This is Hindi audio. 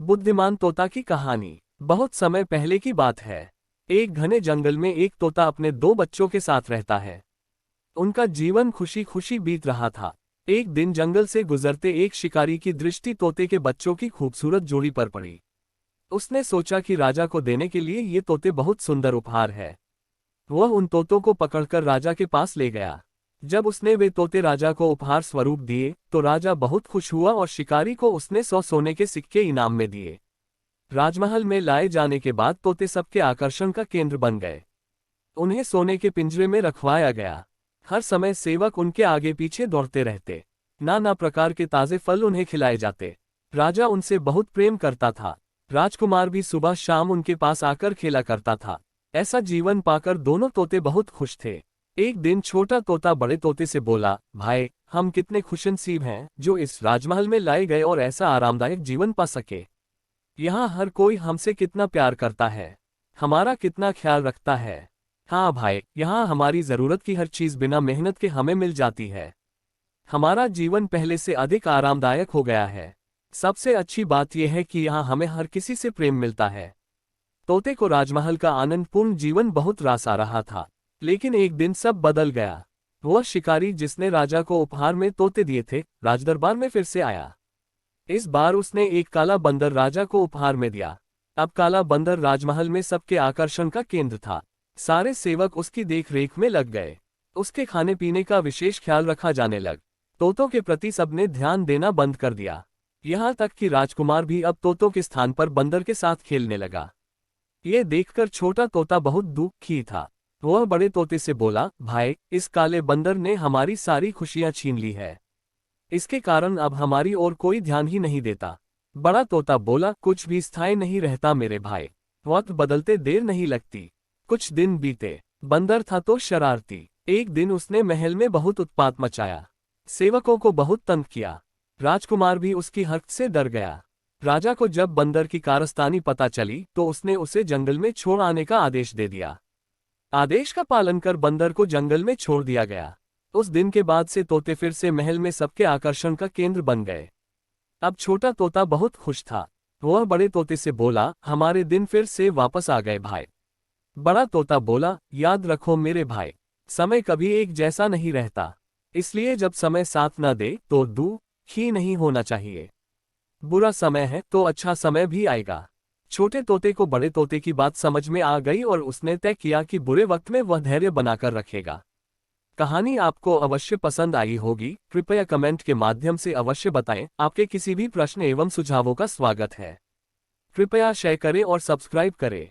बुद्धिमान तोता की कहानी। बहुत समय पहले की बात है। एक घने जंगल में एक तोता अपने दो बच्चों के साथ रहता है। उनका जीवन खुशी खुशी बीत रहा था। एक दिन जंगल से गुजरते एक शिकारी की दृष्टि तोते के बच्चों की खूबसूरत जोड़ी पर पड़ी। उसने सोचा कि राजा को देने के लिए ये तोते बहुत सुंदर उपहार है। वह उन तोतों को पकड़कर राजा के पास ले गया। जब उसने वे तोते राजा को उपहार स्वरूप दिए तो राजा बहुत खुश हुआ और शिकारी को उसने 100 सोने के सिक्के इनाम में दिए। राजमहल में लाए जाने के बाद तोते सबके आकर्षण का केंद्र बन गए। उन्हें सोने के पिंजरे में रखवाया गया। हर समय सेवक उनके आगे पीछे दौड़ते रहते। नाना प्रकार के ताजे फल उन्हें खिलाए जाते। राजा उनसे बहुत प्रेम करता था। राजकुमार भी सुबह शाम उनके पास आकर खेला करता था। ऐसा जीवन पाकर दोनों तोते बहुत खुश थे। एक दिन छोटा तोता बड़े तोते से बोला, भाई, हम कितने खुशनसीब हैं जो इस राजमहल में लाए गए और ऐसा आरामदायक जीवन पा सके। यहाँ हर कोई हमसे कितना प्यार करता है, हमारा कितना ख्याल रखता है। हाँ भाई, यहाँ हमारी जरूरत की हर चीज बिना मेहनत के हमें मिल जाती है। हमारा जीवन पहले से अधिक आरामदायक हो गया है। सबसे अच्छी बात यह है कि यहाँ हमें हर किसी से प्रेम मिलता है। तोते को राजमहल का आनंदपूर्ण जीवन बहुत रास आ रहा था। लेकिन एक दिन सब बदल गया। वह शिकारी जिसने राजा को उपहार में तोते दिए थे, राजदरबार में फिर से आया। इस बार उसने एक काला बंदर राजा को उपहार में दिया। अब काला बंदर राजमहल में सबके आकर्षण का केंद्र था। सारे सेवक उसकी देखरेख में लग गए। उसके खाने पीने का विशेष ख्याल रखा जाने लग। तोतों के प्रति सबने ध्यान देना बंद कर दिया। यहाँ तक कि राजकुमार भी अब तोतों के स्थान पर बंदर के साथ खेलने लगा। ये देखकर छोटा तोता बहुत दुखी था। वह बड़े तोते से बोला, भाई, इस काले बंदर ने हमारी सारी खुशियां छीन ली है। इसके कारण अब हमारी ओर कोई ध्यान ही नहीं देता। बड़ा तोता बोला, कुछ भी स्थायी नहीं रहता मेरे भाई। वक्त बदलते देर नहीं लगती। कुछ दिन बीते। बंदर था तो शरारती। एक दिन उसने महल में बहुत उत्पात मचाया। सेवकों को बहुत तंग किया। राजकुमार भी उसकी हरकत से डर गया। राजा को जब बंदर की कारस्तानी पता चली तो उसने उसे जंगल में छोड़ आने का आदेश दे दिया। आदेश का पालन कर बंदर को जंगल में छोड़ दिया गया। उस दिन के बाद से तोते फिर से महल में सबके आकर्षण का केंद्र बन गए। अब छोटा तोता बहुत खुश था। वह बड़े तोते से बोला, हमारे दिन फिर से वापस आ गए भाई। बड़ा तोता बोला, याद रखो मेरे भाई, समय कभी एक जैसा नहीं रहता। इसलिए जब समय साथ न दे तो दुखी नहीं होना चाहिए। बुरा समय है तो अच्छा समय भी आएगा। छोटे तोते को बड़े तोते की बात समझ में आ गई और उसने तय किया कि बुरे वक्त में वह धैर्य बनाकर रखेगा। कहानी आपको अवश्य पसंद आई होगी। कृपया कमेंट के माध्यम से अवश्य बताएं। आपके किसी भी प्रश्न एवं सुझावों का स्वागत है। कृपया शेयर करें और सब्सक्राइब करें।